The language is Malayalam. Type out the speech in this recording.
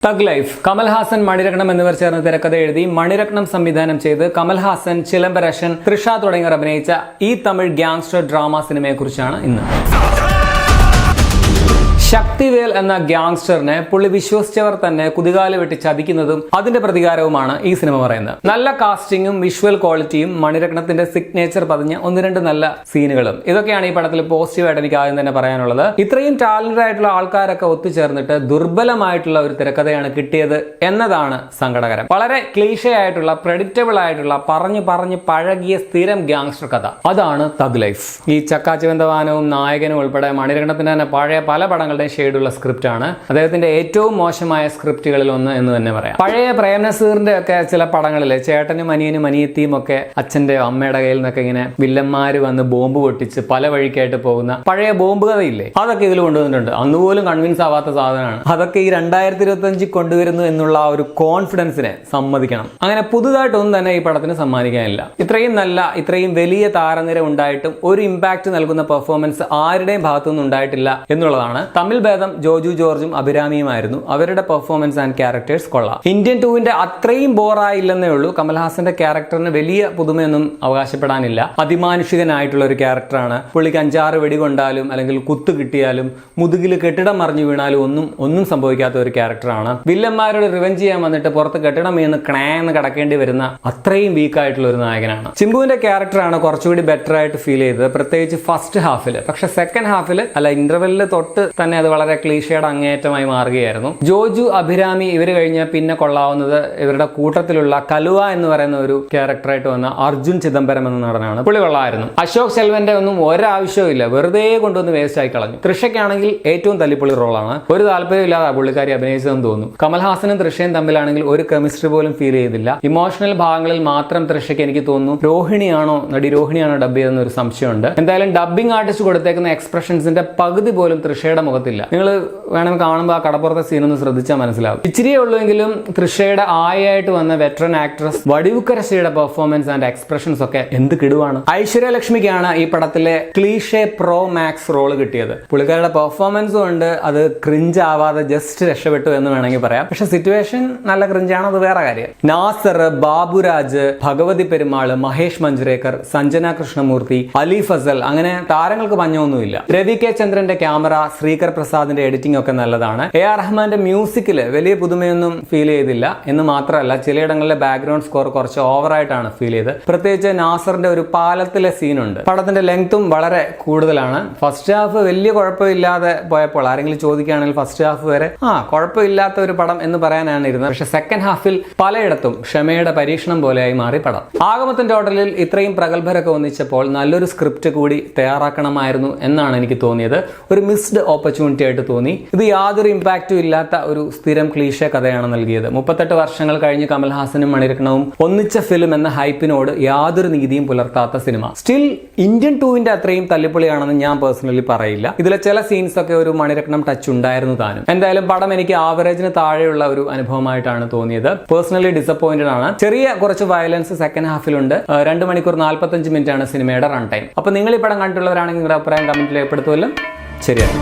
തഗ് ലൈഫ് കമൽഹാസൻ മണിരത്നം എന്നിവർ ചേർന്ന് തിരക്കഥ എഴുതി മണിരത്നം സംവിധാനം ചെയ്ത് കമൽഹാസൻ ചിലംബരശൻ തൃഷ തുടങ്ങിയവർ അഭിനയിച്ച ഈ തമിഴ് ഗ്യാങ്സ്റ്റർ ഡ്രാമ സിനിമയെക്കുറിച്ചാണ് ഇന്ന്. ശക്തിവേൽ എന്ന ഗ്യാങ്സ്റ്ററിനെ പുള്ളി വിശ്വസിച്ചവർ തന്നെ കുതികാല് വെട്ടി ചതിക്കുന്നതും അതിന്റെ പ്രതികാരവുമാണ് ഈ സിനിമ പറയുന്നത്. നല്ല കാസ്റ്റിംഗും വിഷ്വൽ ക്വാളിറ്റിയും മണിരത്നത്തിന്റെ സിഗ്നേച്ചർ പതിഞ്ഞ ഒന്ന് രണ്ട് നല്ല സീനുകളും ഇതൊക്കെയാണ് ഈ പടത്തിൽ പോസിറ്റീവായിട്ട് എനിക്ക് ആദ്യം തന്നെ പറയാനുള്ളത്. ഇത്രയും ടാലന്റഡ് ആയിട്ടുള്ള ആൾക്കാരൊക്കെ ഒത്തുചേർന്നിട്ട് ദുർബലമായിട്ടുള്ള ഒരു തിരക്കഥയാണ് കിട്ടിയത് എന്നതാണ് സങ്കടകരം. വളരെ ക്ലീഷേ ആയിട്ടുള്ള പ്രെഡിക്റ്റബിൾ ആയിട്ടുള്ള പറഞ്ഞു പഴകിയ സ്ഥിരം ഗ്യാങ്സ്റ്റർ കഥ അതാണ് തഗ് ലൈഫ്. ഈ ചക്കാച്ചിവന്തവാനവും നായകനും ഉൾപ്പെടെ മണിരത്നത്തിന്റെ തന്നെ പഴയ പല പടങ്ങൾ ഷെയ്ഡുള്ള സ്ക്രിപ്റ്റ് ആണ്. അദ്ദേഹത്തിന്റെ ഏറ്റവും മോശമായ സ്ക്രിപ്റ്റുകളിൽ ഒന്ന് എന്ന് തന്നെ പറയാം. പഴയ പ്രേം നസീറിന്റെ ഒക്കെ ചില പടങ്ങളിലെ ചേട്ടനും അനിയനും അനിയത്തിയും ഒക്കെ അച്ഛന്റെയോ അമ്മയുടെ കയ്യിൽ നിന്നൊക്കെ ഇങ്ങനെ വില്ലന്മാര് വന്ന് ബോംബ് പൊട്ടിച്ച് പല വഴിക്കായിട്ട് പോകുന്ന പഴയ ബോംബ് കഥയില്ലേ, അതൊക്കെ ഇതിൽ കൊണ്ടുവന്നിട്ടുണ്ട്. അന്നുപോലും കൺവിൻസ് ആവാത്ത സാധനമാണ്. അതൊക്കെ ഈ 2025 കൊണ്ടുവരുന്നു എന്നുള്ള ആ ഒരു കോൺഫിഡൻസിനെ സമ്മതിക്കണം. അങ്ങനെ പുതുതായിട്ടൊന്നും തന്നെ ഈ പടത്തിന് സമ്മാനിക്കാനില്ല. ഇത്രയും നല്ല ഇത്രയും വലിയ താരനിര ഉണ്ടായിട്ടും ഒരു ഇമ്പാക്ട് നൽകുന്ന പെർഫോമൻസ് ആരുടെയും ഭാഗത്തുനിന്നും ഉണ്ടായിട്ടില്ല എന്നുള്ളതാണ്. തമിഴ് ഭേദം ജോജു ജോർജും അഭിരാമിയുമായിരുന്നു. അവരുടെ പെർഫോമൻസ് ആൻഡ് ക്യാരക്ടേഴ്സ് കൊള്ളാം. ഇന്ത്യൻ 2ന്റെ അത്രയും ബോറായില്ലെന്നേ ഉള്ളൂ. കമൽഹാസന്റെ ക്യാരക്ടറിന് വലിയ പുതുമയൊന്നും അവകാശപ്പെടാനില്ല. അതിമാനുഷികനായിട്ടുള്ള ഒരു ക്യാരക്ടറാണ്. പുള്ളിക്ക് 5-6 വെടി കൊണ്ടാലും അല്ലെങ്കിൽ കുത്തു കിട്ടിയാലും മുതുകിൽ കെട്ടിടം മറിഞ്ഞു വീണാലും ഒന്നും സംഭവിക്കാത്ത ഒരു ക്യാരക്ടറാണ്. വില്ലന്മാരോട് റിവെഞ്ച് ചെയ്യാൻ വന്നിട്ട് പുറത്ത് കെട്ടിടം വീണ് ക്ണേന്ന് കിടക്കേണ്ടി വരുന്ന അത്രയും വീക്കായിട്ടുള്ള ഒരു നായകനാണ്. ചിമ്പുവിന്റെ ക്യാരക്ടറാണ് കുറച്ചുകൂടി ബെറ്റർ ആയിട്ട് ഫീൽ ചെയ്തത്, പ്രത്യേകിച്ച് ഫസ്റ്റ് ഹാഫിൽ. പക്ഷെ സെക്കൻഡ് ഹാഫിൽ ഇന്റർവെല്ലിൽ തൊട്ട് തന്നെ അത് വളരെ ക്ലീഷയുടെ അങ്ങേയറ്റമായി മാറുകയായിരുന്നു. ജോജു അഭിരാമി ഇവര് കഴിഞ്ഞ പിന്നെ കൊള്ളാവുന്നത് ഇവരുടെ കൂട്ടത്തിലുള്ള കലുവ എന്ന് പറയുന്ന ഒരു ക്യാരക്ടറായിട്ട് വന്ന അർജുൻ ചിദംബരം എന്ന നടനാണ്. പുള്ളി കൊള്ളായിരുന്നു. അശോക് സെൽവന്റെ ഒന്നും ഒരാവശ്യവും ഇല്ല, വെറുതെ കൊണ്ടുവന്ന് വേസ്റ്റ് ആയി കളഞ്ഞു. തൃഷയ്ക്കാണെങ്കിൽ ഏറ്റവും തല്ലിപ്പൊളി റോളാണ്. ഒരു താല്പര്യമില്ലാതെ പുള്ളിക്കാരി അഭിനയിച്ചതെന്ന് തോന്നുന്നു. കമൽഹാസനും തൃഷയും തമ്മിലാണെങ്കിൽ ഒരു കെമിസ്ട്രി പോലും ഫീൽ ചെയ്തില്ല. ഇമോഷണൽ ഭാഗങ്ങളിൽ മാത്രം തൃഷയ്ക്ക് എനിക്ക് തോന്നുന്നു നടി രോഹിണിയാണോ ഡബ് ചെയ്തെന്ന് ഒരു സംശയമുണ്ട്. എന്തായാലും ഡബിംഗ് ആർട്ടിസ്റ്റ് കൊടുത്തേക്കുന്ന എക്സ്പ്രഷൻസിന്റെ പകുതി പോലും തൃഷയുടെ മുഖത്തില്ല. നിങ്ങൾ വേണമെങ്കിൽ കാണുമ്പോൾ ആ കടപ്പുറത്തെ സീനൊന്ന് ശ്രദ്ധിച്ചാൽ മനസ്സിലാവും. ഇച്ചിരിയേ ഉള്ളൂവെങ്കിലും തൃഷയുടെ ആയിട്ട് വന്ന വെറ്ററൻ ആക്ട്രസ് വടിവുക്കരശ്ശിയുടെ പെർഫോമൻസ് ആൻഡ് എക്സ്പ്രഷൻസ് ഒക്കെ എന്ത് കിടുവാണ്. ഐശ്വര്യ ലക്ഷ്മിക്കാണ് ഈ പടത്തിലെ ക്ലീഷേ പ്രോ മാക്സ് റോള് കിട്ടിയത്. പുള്ളിക്കാരുടെ പെർഫോമൻസും ഉണ്ട്, അത് ക്രിഞ്ച് ആവാതെ ജസ്റ്റ് രക്ഷപ്പെട്ടു എന്ന് വേണമെങ്കിൽ പറയാം. പക്ഷെ സിറ്റുവേഷൻ നല്ല ക്രിഞ്ചാണ്, അത് വേറെ കാര്യം. നാസർ, ബാബുരാജ്, ഭഗവതി പെരുമാൾ, മഹേഷ് മഞ്ജരേക്കർ, സഞ്ജന കൃഷ്ണമൂർത്തി, അലി ഫസൽ, അങ്ങനെ താരങ്ങൾക്ക് പഞ്ഞൊന്നുമില്ല. രവി കെ ചന്ദ്രന്റെ ക്യാമറ, ശ്രീകർ പ്രസാദിന്റെ എഡിറ്റിംഗ് ഒക്കെ നല്ലതാണ്. AR റഹ്മാന്റെ മ്യൂസിക്കില് വലിയ പുതുമയൊന്നും ഫീൽ ചെയ്തില്ല എന്ന് മാത്രമല്ല, ചിലയിടങ്ങളിലെ ബാക്ക്ഗ്രൗണ്ട് സ്കോർ കുറച്ച് ഓവറായിട്ടാണ് ഫീൽ ചെയ്ത്. പ്രത്യേകിച്ച് നാസറിന്റെ ഒരു പാലത്തിലെ സീനുണ്ട്. പടത്തിന്റെ ലെങ്ത്തും വളരെ കൂടുതലാണ്. ഫസ്റ്റ് ഹാഫ് വലിയ കുഴപ്പമില്ലാതെ പോയപ്പോൾ ആരെങ്കിലും ചോദിക്കുകയാണെങ്കിൽ ഫസ്റ്റ് ഹാഫ് വരെ കുഴപ്പമില്ലാത്ത ഒരു പടം എന്ന് പറയാനാണ് ഇരുന്നത്. പക്ഷെ സെക്കൻഡ് ഹാഫിൽ പലയിടത്തും ക്ഷമയുടെ പരീക്ഷണം പോലെയായി മാറി പടം. ആഗമത്തിന്റെ ടോട്ടലിൽ ഇത്രയും പ്രഗത്ഭരൊക്കെ ഒന്നിച്ചപ്പോൾ നല്ലൊരു സ്ക്രിപ്റ്റ് കൂടി തയ്യാറാക്കണമായിരുന്നു എന്നാണ് എനിക്ക് തോന്നിയത്. ഒരു മിസ്ഡ് ഓപ്പർച്യൂണിറ്റി ആയിട്ട് തോന്നി. ഇത് യാതൊരു ഇമ്പാക്റ്റും ഇല്ലാത്ത ഒരു സ്ഥിരം ക്ലീഷേ കഥയാണ് നൽകിയത്. 38 വർഷങ്ങൾ കഴിഞ്ഞ് കമൽഹാസനും മണിരത്നവും ഒന്നിച്ച ഫിലിം എന്ന ഹൈപ്പിനോട് യാതൊരു നീതിയും പുലർത്താത്ത സിനിമ. സ്റ്റിൽ ഇന്ത്യൻ 2ന്റെ അത്രയും തല്ലിപ്പൊളിയാണെന്ന് ഞാൻ പേഴ്സണലി പറയില്ല. ഇതിലെ ചില സീൻസ് ഒക്കെ ഒരു മണിരത്നം ടച്ച് ഉണ്ടായിരുന്നു താനും. എന്തായാലും പടം എനിക്ക് ആവറേജിന് താഴെയുള്ള ഒരു അനുഭവമായിട്ടാണ് തോന്നിയത്. പേഴ്സണലി ഡിസപ്പോയിന്റഡ് ആണ്. ചെറിയ കുറച്ച് വയലൻസ് സെക്കൻഡ് ഹാഫിലുണ്ട്. 2 മണിക്കൂർ 45 മിനിറ്റ് ആണ് സിനിമയുടെ റൺ ടൈം. അപ്പൊ നിങ്ങൾ ഈ പടം കണ്ടിട്ടുള്ളവരാണെങ്കിൽ നിങ്ങളുടെ അഭിപ്രായം കമന്റിൽ രേഖപ്പെടുത്തുമല്ലോ. ശരിയാണ്.